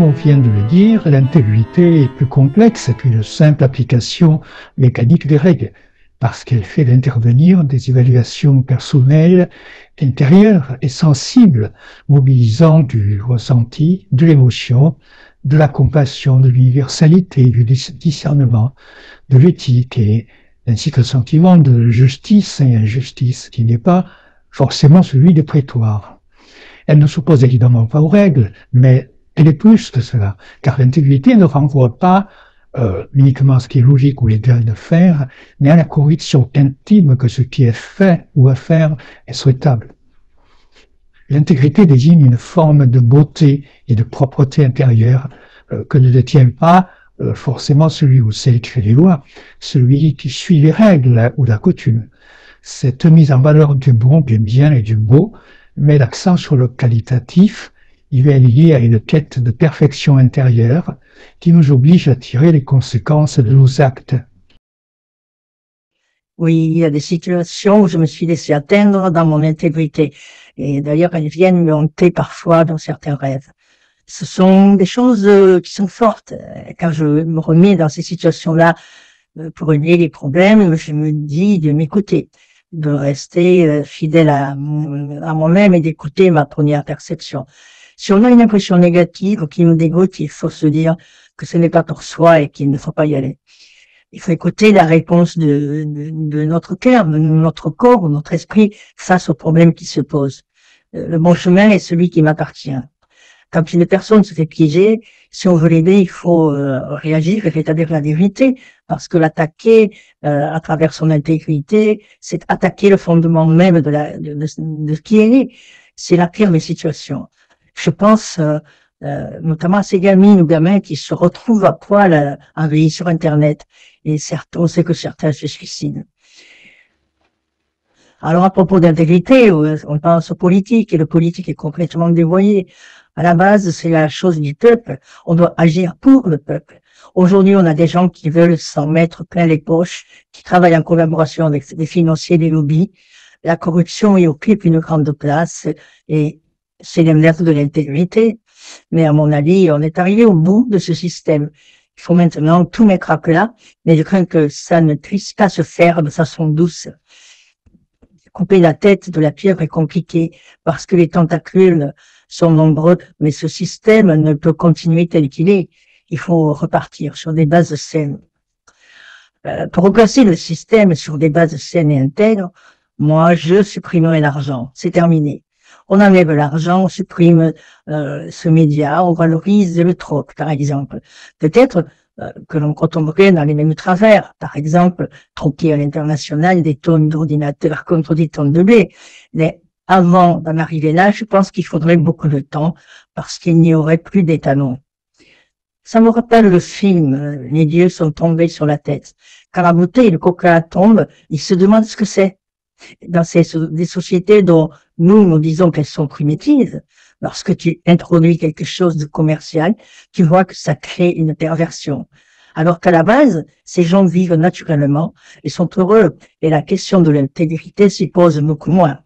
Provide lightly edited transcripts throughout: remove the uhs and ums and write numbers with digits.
on vient de le dire, l'intégrité est plus complexe qu'une simple application mécanique des règles, parce qu'elle fait intervenir des évaluations personnelles, intérieures et sensibles, mobilisant du ressenti, de l'émotion, de la compassion, de l'universalité, du discernement, de l'utilité, ainsi que le sentiment de justice et injustice, qui n'est pas forcément celui des prétoires. Elle ne s'oppose évidemment pas aux règles, mais elle est plus que cela, car l'intégrité ne renvoie pas uniquement à ce qui est logique ou légal de faire, mais à la conviction intime que ce qui est fait ou à faire est souhaitable. L'intégrité désigne une forme de beauté et de propreté intérieure que ne détient pas forcément celui ou celle qui fait les lois, celui qui suit les règles ou la coutume. Cette mise en valeur du bon, du bien et du beau met l'accent sur le qualitatif. Il est lié à une quête de perfection intérieure qui nous oblige à tirer les conséquences de nos actes. Oui, il y a des situations où je me suis laissé atteindre dans mon intégrité. Et d'ailleurs, elles viennent me hanter parfois dans certains rêves. Ce sont des choses qui sont fortes. Quand je me remets dans ces situations-là pour régler les problèmes, je me dis de m'écouter, de rester fidèle à moi-même et d'écouter ma première perception. Si on a une impression négative qui nous dégoûte, il faut se dire que ce n'est pas pour soi et qu'il ne faut pas y aller. Il faut écouter la réponse de notre cœur, de notre corps, de notre esprit face aux problèmes qui se posent. Le bon chemin est celui qui m'appartient. Quand une personne se fait piéger, si on veut l'aider, il faut réagir et rétablir la vérité, parce que l'attaquer à travers son intégrité, c'est attaquer le fondement même de ce qui est né. C'est la pire des situations. Je pense notamment à ces gamines ou gamins qui se retrouvent à poil envahis sur Internet. Et certes, on sait que certains se suicident. Alors à propos d'intégrité, on pense au politique, et le politique est complètement dévoyé. À la base, c'est la chose du peuple. On doit agir pour le peuple. Aujourd'hui, on a des gens qui veulent s'en mettre plein les poches, qui travaillent en collaboration avec des financiers, des lobbies. La corruption y occupe une grande place et c'est l'inverse de l'intégrité. Mais à mon avis, on est arrivé au bout de ce système. Il faut maintenant tout mettre à plat, mais je crains que ça ne puisse pas se faire de façon douce. Couper la tête de la pierre est compliqué parce que les tentacules sont nombreux, mais ce système ne peut continuer tel qu'il est. Il faut repartir sur des bases saines. Pour replacer le système sur des bases saines et intègres, moi, je supprimerai l'argent. C'est terminé. On enlève l'argent, on supprime ce média, on valorise le troc, par exemple. Peut-être que l'on retomberait dans les mêmes travers. Par exemple, troquer à l'international des tonnes d'ordinateurs contre des tonnes de blé. Mais avant d'en arriver là, je pense qu'il faudrait beaucoup de temps parce qu'il n'y aurait plus d'étalons. Ça me rappelle le film « Les dieux sont tombés sur la tête ». Quand la bouteille de coca tombe, ils se demandent ce que c'est. Dans des sociétés dont nous disons qu'elles sont primitives, lorsque tu introduis quelque chose de commercial, tu vois que ça crée une perversion. Alors qu'à la base, ces gens vivent naturellement et sont heureux. Et la question de l'intégrité s'y pose beaucoup moins.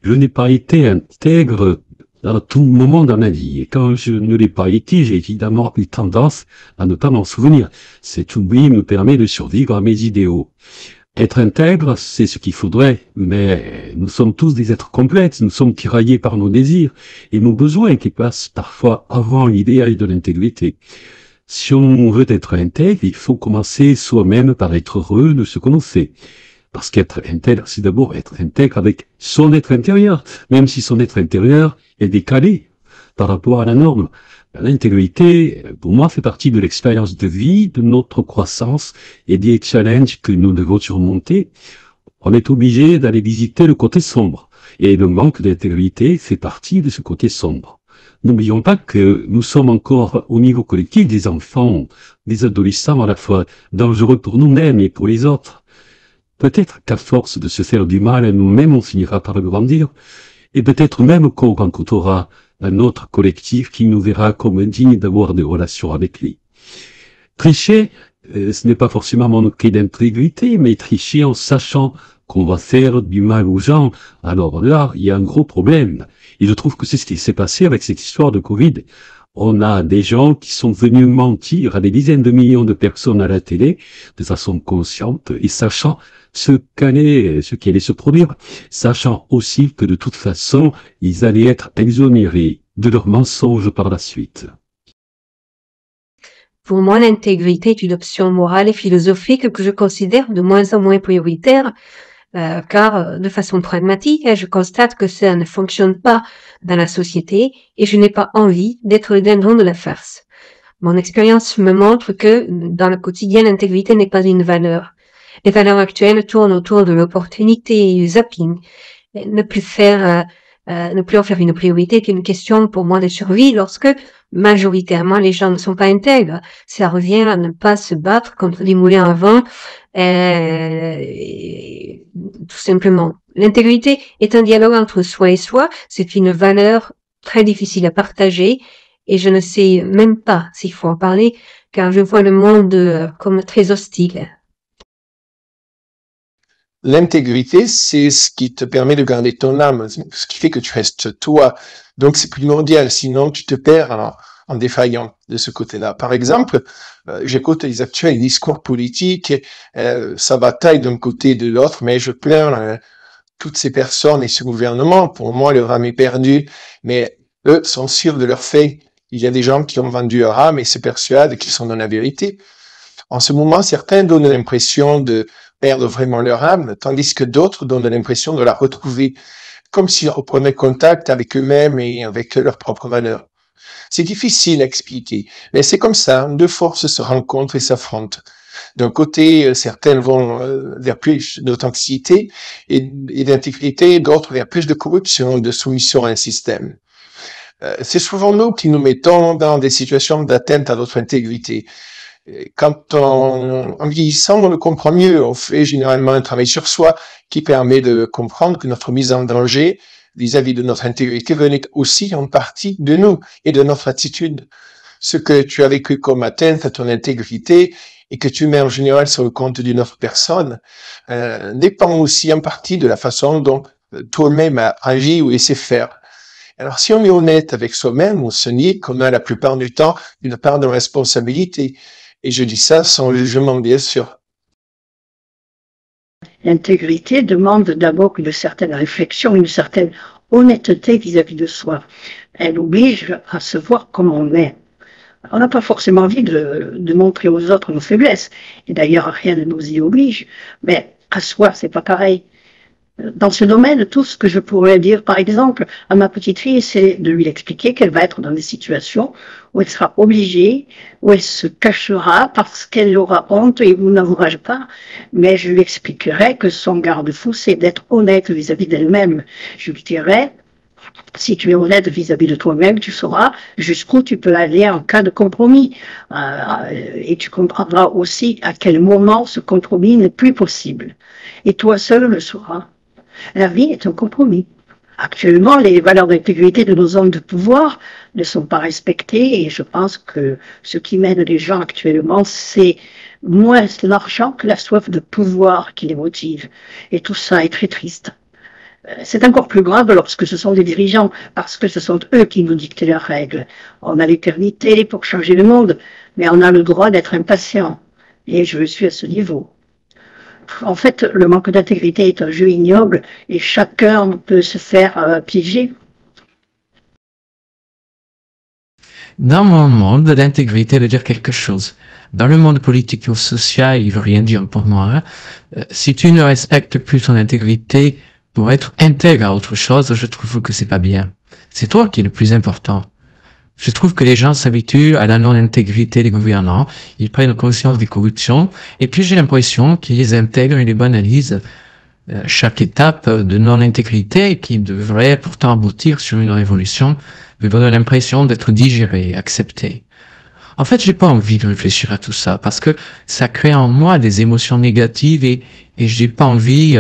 Je n'ai pas été intègre à tout moment dans ma vie. Et quand je ne l'ai pas été, j'ai évidemment eu tendance à ne pas m'en souvenir. Cet oubli me permet de survivre à mes idéaux. Être intègre, c'est ce qu'il faudrait, mais nous sommes tous des êtres complexes, nous sommes tiraillés par nos désirs et nos besoins qui passent parfois avant l'idéal de l'intégrité. Si on veut être intègre, il faut commencer soi-même par être heureux de ce qu'on fait. Parce qu'être intègre, c'est d'abord être intègre avec son être intérieur, même si son être intérieur est décalé par rapport à la norme. L'intégrité, pour moi, fait partie de l'expérience de vie, de notre croissance et des challenges que nous devons surmonter. On est obligé d'aller visiter le côté sombre. Et le manque d'intégrité fait partie de ce côté sombre. N'oublions pas que nous sommes encore au niveau collectif des enfants, des adolescents à la fois dangereux pour nous-mêmes et pour les autres. Peut-être qu'à force de se faire du mal à nous-mêmes, on finira par grandir. Et peut-être même qu'on rencontrera un autre collectif qui nous verra comme digne d'avoir des relations avec lui. Tricher, ce n'est pas forcément manquer d'intégrité, mais tricher en sachant qu'on va faire du mal aux gens. Alors là, il y a un gros problème. Et je trouve que c'est ce qui s'est passé avec cette histoire de Covid. On a des gens qui sont venus mentir à des dizaines de millions de personnes à la télé, de façon consciente, et sachant ce qui allait se produire, sachant aussi que de toute façon, ils allaient être exonérés de leurs mensonges par la suite. Pour moi, l'intégrité est une option morale et philosophique que je considère de moins en moins prioritaire, car de façon pragmatique, je constate que ça ne fonctionne pas dans la société et je n'ai pas envie d'être le dindon de la farce. Mon expérience me montre que dans le quotidien, l'intégrité n'est pas une valeur. Les valeurs actuelles tournent autour de l'opportunité et du zapping. Ne plus en faire une priorité est une question pour moi de survie lorsque majoritairement les gens ne sont pas intègres. Ça revient à ne pas se battre contre des moulins à vent, tout simplement. L'intégrité est un dialogue entre soi et soi. C'est une valeur très difficile à partager et je ne sais même pas s'il faut en parler car je vois le monde comme très hostile. L'intégrité, c'est ce qui te permet de garder ton âme, ce qui fait que tu restes toi. Donc c'est primordial, sinon tu te perds en défaillant de ce côté-là. Par exemple, j'écoute les actuels discours politiques, ça bataille d'un côté et de l'autre, mais je plains toutes ces personnes et ce gouvernement. Pour moi, leur âme est perdue, mais eux sont sûrs de leurs faits. Il y a des gens qui ont vendu leur âme et se persuadent qu'ils sont dans la vérité. En ce moment, certains donnent l'impression de perdre vraiment leur âme, tandis que d'autres donnent l'impression de la retrouver, comme s'ils reprenaient contact avec eux-mêmes et avec leurs propres valeurs. C'est difficile à expliquer, mais c'est comme ça, deux forces se rencontrent et s'affrontent. D'un côté, certaines vont vers plus d'authenticité et d'intégrité, d'autres vers plus de corruption, de soumission à un système. C'est souvent nous qui nous mettons dans des situations d'atteinte à notre intégrité. Quand en vieillissant, on le comprend mieux. On fait généralement un travail sur soi qui permet de comprendre que notre mise en danger vis-à-vis de notre intégrité venait aussi en partie de nous et de notre attitude. Ce que tu as vécu comme atteinte à ton intégrité et que tu mets en général sur le compte d'une autre personne dépend aussi en partie de la façon dont toi-même as agi ou laissé faire. Alors, si on est honnête avec soi-même, on se nie qu'on a la plupart du temps une part de responsabilité. Et je dis ça sans jugement, bien sûr. L'intégrité demande d'abord une certaine réflexion, une certaine honnêteté vis-à-vis de soi. Elle oblige à se voir comme on est. On n'a pas forcément envie de montrer aux autres nos faiblesses. Et d'ailleurs, rien ne nous y oblige. Mais à soi, c'est pas pareil. Dans ce domaine, tout ce que je pourrais dire, par exemple, à ma petite fille, c'est de lui expliquer qu'elle va être dans des situations où elle sera obligée, où elle se cachera parce qu'elle aura honte et vous n'avouera pas. Mais je lui expliquerai que son garde-fou, c'est d'être honnête vis-à-vis d'elle-même. Je lui dirai, si tu es honnête vis-à-vis de toi-même, tu sauras jusqu'où tu peux aller en cas de compromis. Et tu comprendras aussi à quel moment ce compromis n'est plus possible. Et toi seul le sauras. La vie est un compromis. Actuellement, les valeurs d'intégrité de nos hommes de pouvoir ne sont pas respectées et je pense que ce qui mène les gens actuellement, c'est moins l'argent que la soif de pouvoir qui les motive. Et tout ça est très triste. C'est encore plus grave lorsque ce sont des dirigeants, parce que ce sont eux qui nous dictent leurs règles. On a l'éternité pour changer le monde, mais on a le droit d'être impatient. Et je suis à ce niveau. En fait, le manque d'intégrité est un jeu ignoble et chacun peut se faire piéger. Dans mon monde, l'intégrité veut dire quelque chose. Dans le monde politique ou social, il veut rien dire pour moi. Si tu ne respectes plus ton intégrité pour être intègre à autre chose, je trouve que c'est pas bien. C'est toi qui es le plus important. Je trouve que les gens s'habituent à la non-intégrité des gouvernants, ils prennent conscience des corruptions, et puis j'ai l'impression qu'ils intègrent et les banalisent chaque étape de non-intégrité qui devrait pourtant aboutir sur une révolution, me donne l'impression d'être digérée, acceptée. En fait, j'ai pas envie de réfléchir à tout ça, parce que ça crée en moi des émotions négatives et j'ai pas envie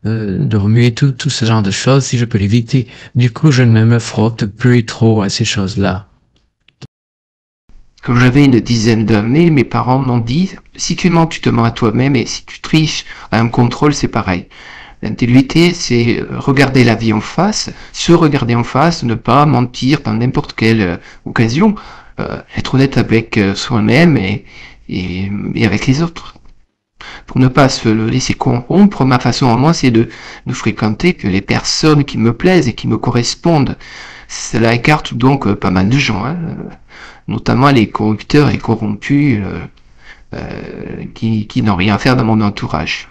de remuer tout ce genre de choses si je peux l'éviter. Du coup, je ne me frotte plus trop à ces choses-là. Quand j'avais une dizaine d'années, mes parents m'ont dit, si tu mens, tu te mens à toi-même, et si tu triches à un contrôle, c'est pareil. L'intégrité, c'est regarder la vie en face, se regarder en face, ne pas mentir dans n'importe quelle occasion, être honnête avec soi-même et avec les autres. Pour ne pas se laisser corrompre, ma façon à moi, c'est de ne fréquenter que les personnes qui me plaisent et qui me correspondent. Cela écarte donc pas mal de gens, hein, notamment les corrupteurs et corrompus qui n'ont rien à faire dans mon entourage.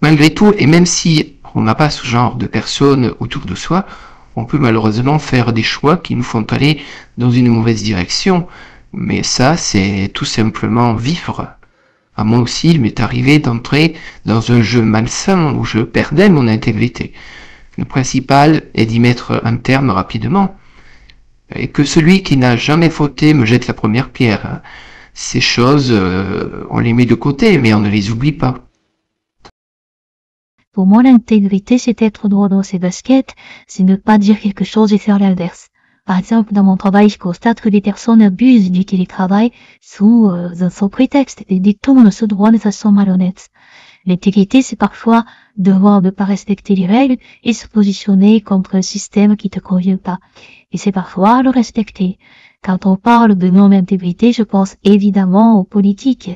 Malgré tout, et même si on n'a pas ce genre de personnes autour de soi, on peut malheureusement faire des choix qui nous font aller dans une mauvaise direction. Mais ça, c'est tout simplement vivre. À moi aussi, il m'est arrivé d'entrer dans un jeu malsain où je perdais mon intégrité. Le principal est d'y mettre un terme rapidement. Et que celui qui n'a jamais fauté me jette la première pierre. Ces choses, on les met de côté, mais on ne les oublie pas. Pour moi, l'intégrité, c'est être droit dans ses baskets, c'est ne pas dire quelque chose et faire l'inverse. Par exemple, dans mon travail, je constate que les personnes abusent du télétravail sous un faux prétexte et détournent ce droit de façon malhonnête. L'intégrité, c'est parfois devoir ne pas respecter les règles et se positionner contre un système qui te convient pas. Et c'est parfois le respecter. Quand on parle de non-intégrité, je pense évidemment aux politiques.